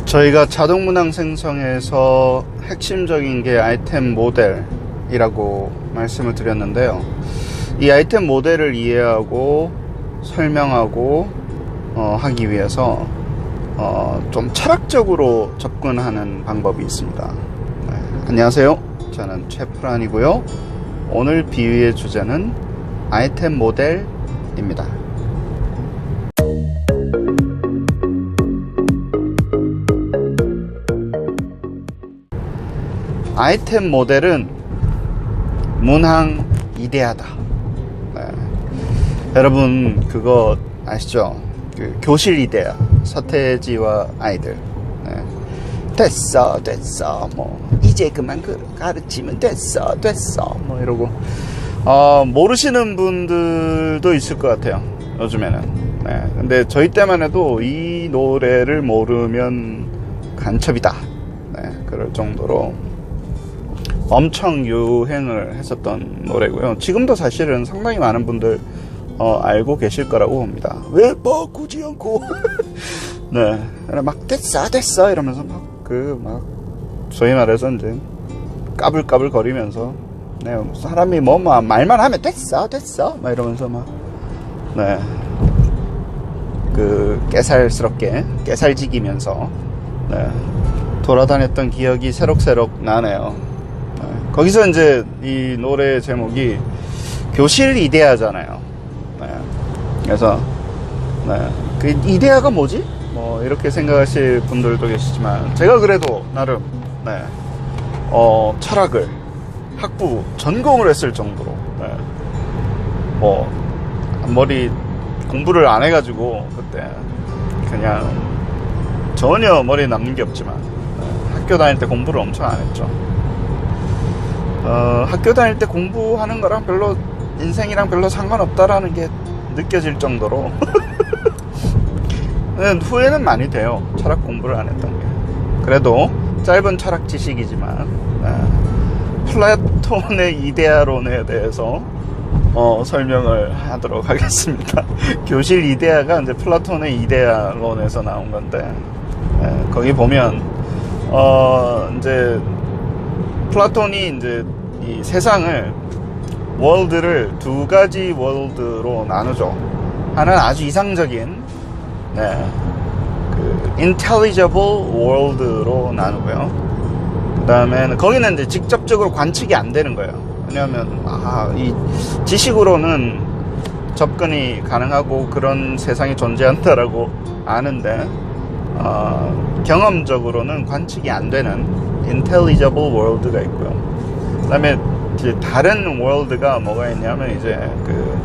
저희가 자동문항 생성에서 핵심적인 게 아이템 모델이라고 말씀을 드렸는데요. 이 아이템 모델을 이해하고 설명하고 하기 위해서 좀 철학적으로 접근하는 방법이 있습니다. 네, 안녕하세요. 저는 최프란이고요. 오늘 비유의 주제는 아이템 모델입니다. 아이템 모델은 문항 이데아다. 네. 여러분 그거 아시죠? 그 교실 이데아, 서태지와 아이들. 네. 됐어 뭐 이제 그만 가르치면 됐어 뭐 이러고 모르시는 분들도 있을 것 같아요, 요즘에는. 네. 근데 저희 때만 해도 이 노래를 모르면 간첩이다, 네, 그럴 정도로 엄청 유행을 했었던 노래고요. 지금도 사실은 상당히 많은 분들 알고 계실 거라고 봅니다. 왜 바꾸지 않고 네, 막 됐어 이러면서 막 소위 말해서 이제 까불까불 거리면서, 네, 사람이 뭐 말만 하면 됐어 막 이러면서 네, 깨살스럽게 깨살지기면서, 네, 돌아다녔던 기억이 새록새록 나네요. 거기서 이제 이 노래 제목이 교실 이데아잖아요. 네. 그래서 네, 그 이데아가 뭐지? 뭐 이렇게 생각하실 분들도 계시지만, 제가 그래도 나름 네, 철학을 학부 전공을 했을 정도로, 네, 뭐 머리 공부를 안 해가지고 그때 그냥 전혀 머리에 남는 게 없지만, 네, 학교 다닐 때 공부를 엄청 안 했죠. 학교 다닐 때 공부하는 거랑 인생이랑 별로 상관없다라는 게 느껴질 정도로 후회는 많이 돼요, 철학 공부를 안 했던 게. 그래도 짧은 철학 지식이지만, 플라톤의 이데아론에 대해서 설명을 하도록 하겠습니다. 교실 이데아가 이제 플라톤의 이데아론에서 나온 건데, 거기 보면 이제 플라톤이 이제 이 세상을, 월드를 두 가지 월드로 나누죠. 하나는 아주 이상적인, 네, intelligible world로 나누고요. 그 다음에는 거기는 이제 직접적으로 관측이 안 되는 거예요. 왜냐하면 이 지식으로는 접근이 가능하고 그런 세상이 존재한다라고 아는데, 경험적으로는 관측이 안 되는 intelligible world가 있고요. 그 다음에 다른 world가 뭐가 있냐면 이제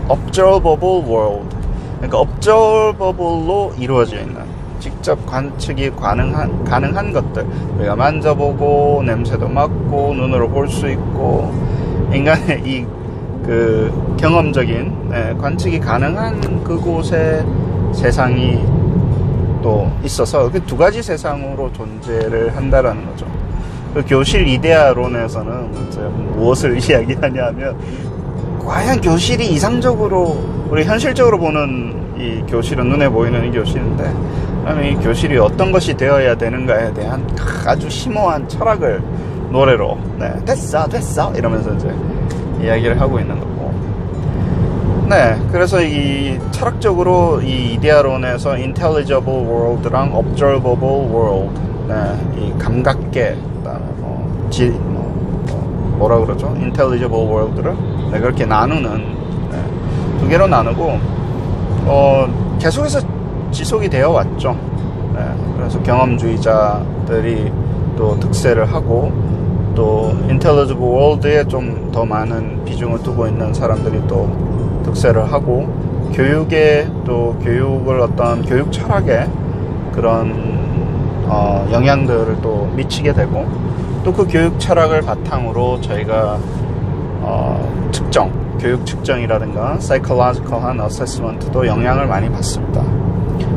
observable world, 그러니까 observable로 이루어져 있는, 직접 관측이 가능한 것들, 우리가 만져보고 냄새도 맡고 눈으로 볼 수 있고, 인간의 이 경험적인, 네, 관측이 가능한 그곳에 세상이 또 있어서 그 두 가지 세상으로 존재를 한다라는 거죠. 그 교실 이데아론에서는 무엇을 이야기하냐면, 과연 교실이 이상적으로, 우리 현실적으로 보는 이 교실은, 눈에 보이는 이 교실인데, 그러면 이 교실이 어떤 것이 되어야 되는가에 대한 아주 심오한 철학을 노래로, 네, 됐어 이러면서 이제 이야기를 하고 있는 거고. 네, 그래서 이 철학적으로 이 이데아론에서 intelligible world랑 observable world, 네, 이 감각계, 그다음에 뭐라 그러죠? intelligible world를, 네, 그렇게 나누는, 네, 두 개로 나누고, 계속해서 지속이 되어 왔죠. 네, 그래서 경험주의자들이 또 득세를 하고, 또 intelligible world에 좀 더 많은 비중을 두고 있는 사람들이 또 득세를 하고, 교육에 또 어떤 교육 철학에 그런 영향들을 또 미치게 되고, 또 그 교육 철학을 바탕으로 저희가 교육 측정이라든가 psychological한 assessment도 영향을 많이 받습니다.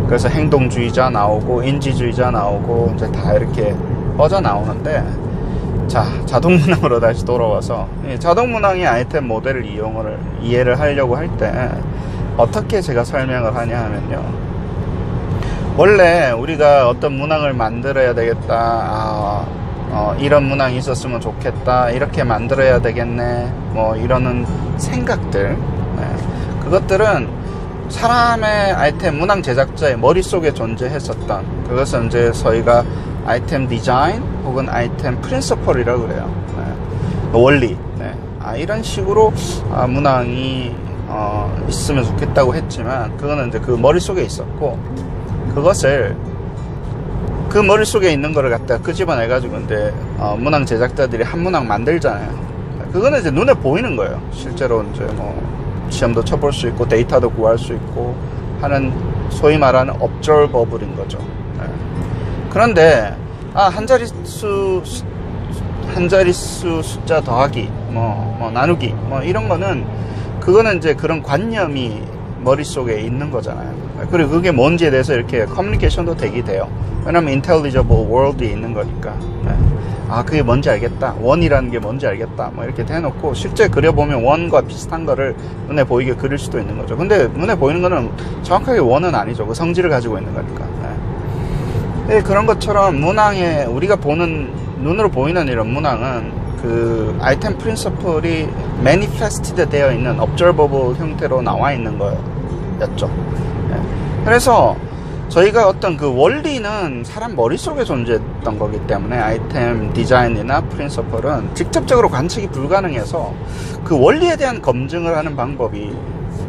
그래서 행동주의자 나오고 인지주의자 나오고 이제 다 이렇게 뻗어 나오는데, 자, 자동문항으로 다시 돌아와서, 자동문항의 아이템 모델을 이해를 하려고 할 때 어떻게 제가 설명을 하냐 하면요, 원래 우리가 어떤 문항을 만들어야 되겠다, 이런 문항이 있었으면 좋겠다, 이렇게 만들어야 되겠네, 뭐 이러는 생각들, 그것들은 사람의 아이템 문항 제작자의 머릿속에 존재했었던, 그것은 이제 저희가 아이템 디자인 혹은 아이템 프린서펄이라고 그래요. 원리. 이런 식으로 문항이 있으면 좋겠다고 했지만, 그거는 이제 그 머릿속에 있었고, 그것을 그 머릿속에 있는 거를 갖다 끄집어내 가지고 이제 문항 제작자들이 한 문항 만들잖아요. 그거는 이제 눈에 보이는 거예요. 실제로 이제 뭐 시험도 쳐볼 수 있고 데이터도 구할 수 있고 하는, 소위 말하는 observable인 거죠. 그런데 한 자릿수 숫자 더하기, 뭐 나누기, 뭐 이런 거는, 그거는 이제 그런 관념이 머릿속에 있는 거잖아요. 그리고 그게 뭔지에 대해서 이렇게 커뮤니케이션도 되게 돼요. 왜냐면 intelligible world에 있는 거니까. 그게 뭔지 알겠다, 원이라는 게 뭔지 알겠다, 뭐 이렇게 대놓고 실제 그려보면 원과 비슷한 거를 눈에 보이게 그릴 수도 있는 거죠. 근데 눈에 보이는 거는 정확하게 원은 아니죠. 그 성질을 가지고 있는 거니까. 그런 것처럼 문항에, 우리가 보는, 눈으로 보이는 이런 문항은 그 아이템 프린서플이 manifested 되어 있는 observable 형태로 나와 있는 거였죠. 그래서 저희가 어떤 그 원리는 사람 머릿속에 존재했던 거기 때문에 아이템 디자인이나 프린서플은 직접적으로 관측이 불가능해서 그 원리에 대한 검증을 하는 방법이,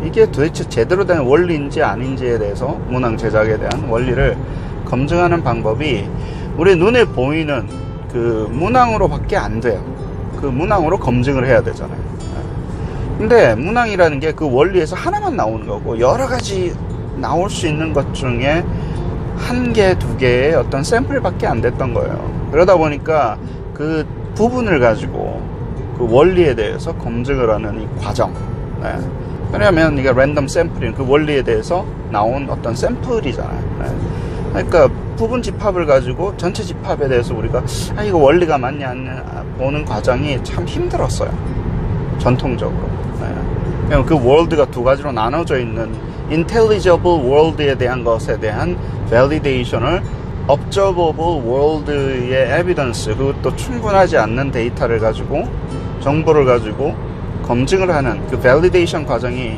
이게 도대체 제대로 된 원리인지 아닌지에 대해서 문항 제작에 대한 원리를 검증하는 방법이 우리 눈에 보이는 그 문항으로 밖에 안 돼요. 그 문항으로 검증을 해야 되잖아요. 근데 문항이라는 게 그 원리에서 하나만 나오는 거고, 여러 가지 나올 수 있는 것 중에 한 개, 두 개의 어떤 샘플밖에 안 됐던 거예요. 그러다 보니까 그 부분을 가지고 그 원리에 대해서 검증을 하는 이 과정. 왜냐하면 이게 랜덤 샘플인, 그 원리에 대해서 나온 어떤 샘플이잖아요. 그러니까 부분 집합을 가지고 전체 집합에 대해서 우리가 이거 원리가 맞냐 안 보는 과정이 참 힘들었어요. 전통적으로. 그 월드가 두 가지로 나눠져 있는 intelligible world에 대한 것에 대한 validation을 observable world의 evidence, 그것도 충분하지 않는 데이터를 가지고, 정보를 가지고 검증을 하는 그 validation 과정이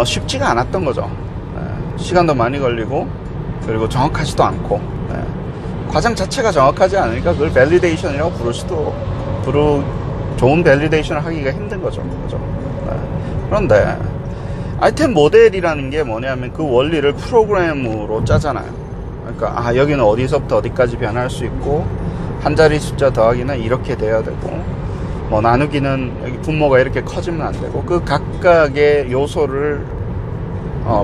쉽지가 않았던 거죠. 시간도 많이 걸리고, 그리고 정확하지도 않고, 과정 자체가 정확하지 않으니까 그걸 validation이라고 좋은 validation을 하기가 힘든 거죠. 그죠? 그런데 아이템 모델이라는 게 뭐냐면 그 원리를 프로그램으로 짜잖아요. 그러니까 여기는 어디서부터 어디까지 변할 수 있고, 한 자리 숫자 더하기는 이렇게 돼야 되고, 뭐 나누기는 여기 분모가 이렇게 커지면 안 되고, 그 각각의 요소를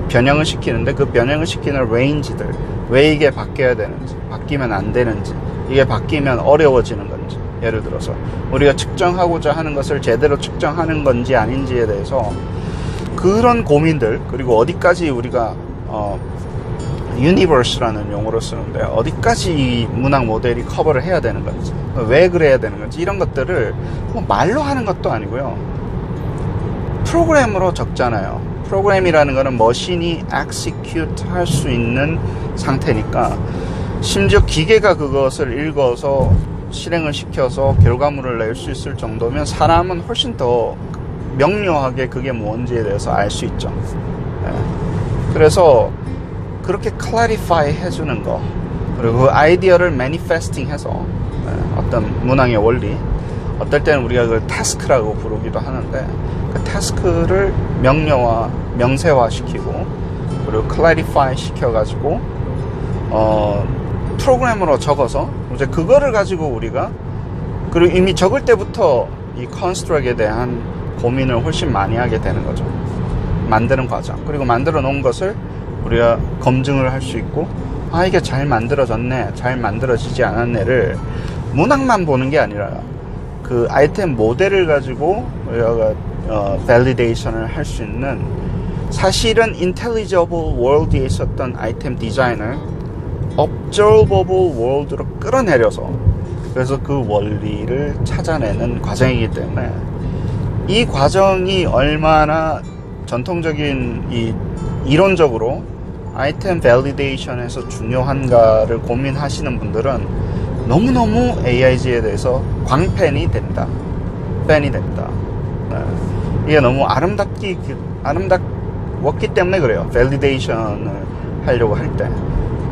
변형을 시키는데, 그 변형을 시키는 레인지들, 왜 이게 바뀌어야 되는지, 바뀌면 안 되는지, 이게 바뀌면 어려워지는 건지, 예를 들어서 우리가 측정하고자 하는 것을 제대로 측정하는 건지 아닌지에 대해서 그런 고민들, 그리고 어디까지 우리가 유니버스라는 용어를 쓰는데 어디까지 이 문항 모델이 커버를 해야 되는 건지, 왜 그래야 되는 건지, 이런 것들을 뭐 말로 하는 것도 아니고요, 프로그램으로 적잖아요. 프로그램이라는 거는 머신이 execute 할 수 있는 상태니까, 심지어 기계가 그것을 읽어서 실행을 시켜서 결과물을 낼 수 있을 정도면 사람은 훨씬 더 명료하게 그게 뭔지에 대해서 알 수 있죠. 그래서 그렇게 clarify 해주는 거, 그리고 그 아이디어를 manifesting 해서 어떤 문항의 원리, 어떨 때는 우리가 그걸 task라고 부르기도 하는데, 그 task를 명세화 시키고, 그리고 clarify 시켜가지고 프로그램으로 적어서 이제 그거를 가지고 우리가, 그리고 이미 적을 때부터 이 construct에 대한 고민을 훨씬 많이 하게 되는 거죠. 만드는 과정, 그리고 만들어 놓은 것을 우리가 검증을 할 수 있고, 이게 잘 만들어졌네, 잘 만들어지지 않았네를 문항만 보는 게 아니라 그 아이템 모델을 가지고 우리가 validation을 할 수 있는, 사실은 intelligible world에 있었던 아이템 디자인을 observable world로 끌어내려서, 그래서 그 원리를 찾아내는 과정이기 때문에, 이 과정이 얼마나 전통적인 이 이론적으로 아이템 밸리데이션에서 중요한가를 고민하시는 분들은 너무너무 AIG에 대해서 광팬이 된다. 팬이 된다. 네. 이게 너무 아름답기 아름답웠기 때문에 그래요. 밸리데이션을 하려고 할 때.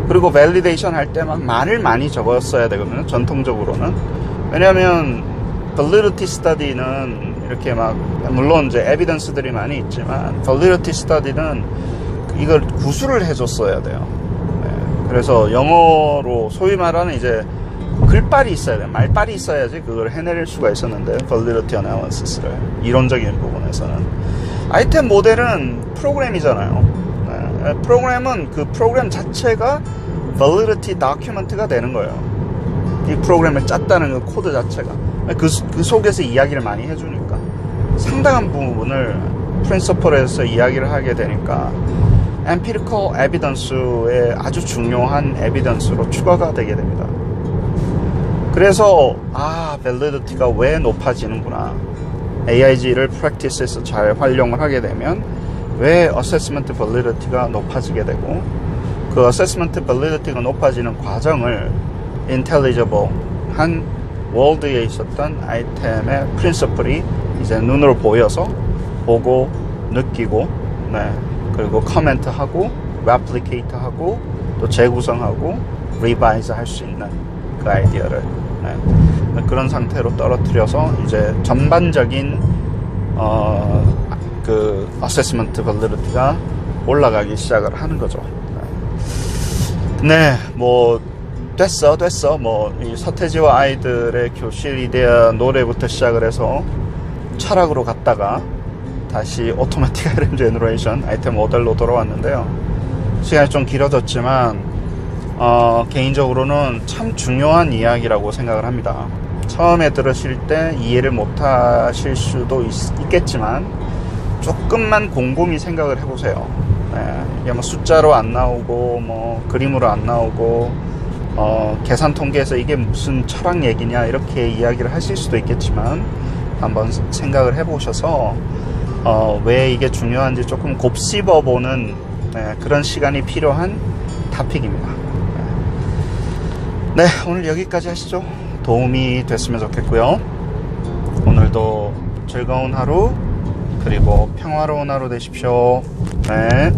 그리고 밸리데이션 할 때 막 말을 많이 적었어야 되거든요. 전통적으로는. 왜냐하면 validity study는 이렇게 막 물론 이제 에비던스들이 많이 있지만 validity study는 이걸 구술을 해줬어야 돼요. 네. 그래서 영어로 소위 말하는 이제 글빨이 있어야 돼요. 말빨이 있어야지 그걸 해낼 수가 있었는데 validity analysis를 이론적인 부분에서는. 아이템 모델은 프로그램이잖아요. 네. 프로그램은 그 프로그램 자체가 validity document가 되는 거예요. 이 프로그램을 짰다는 그 코드 자체가 그 속에서 이야기를 많이 해주니까 상당한 부분을 프린서플에서 이야기를 하게 되니까 empirical evidence의 아주 중요한 evidence로 추가가 되게 됩니다. 그래서 validity가 왜 높아지는구나. AIG를 practice에서 잘 활용을 하게 되면 왜 assessment validity가 높아지게 되고 그 assessment validity가 높아지는 과정을 intelligible 한 월드에 있었던 아이템의 principle이 이제 눈으로 보여서 보고 느끼고 네. 그리고 커멘트하고 replicate하고 또 재구성하고 revise 할 수 있는 그 아이디어를 네. 그런 상태로 떨어뜨려서 이제 전반적인 그 assessment validity가 올라가기 시작을 하는 거죠. 네, 뭐 됐어. 뭐 이 서태지와 아이들의 교실 이데아 노래부터 시작을 해서 철학으로 갔다가 다시 오토매틱 아이템 제너레이션 아이템 모델로 돌아왔는데요. 시간이 좀 길어졌지만 개인적으로는 참 중요한 이야기라고 생각을 합니다. 처음에 들으실 때 이해를 못하실 수도 있겠지만 조금만 곰곰이 생각을 해보세요. 네, 이게 뭐 숫자로 안 나오고 뭐 그림으로 안 나오고 계산 통계에서 이게 무슨 철학 얘기냐 이렇게 이야기를 하실 수도 있겠지만 한번 생각을 해보셔서 왜 이게 중요한지 조금 곱씹어보는 네, 그런 시간이 필요한 토픽입니다. 네, 오늘 여기까지 하시죠. 도움이 됐으면 좋겠고요. 오늘도 즐거운 하루 그리고 평화로운 하루 되십시오. 네.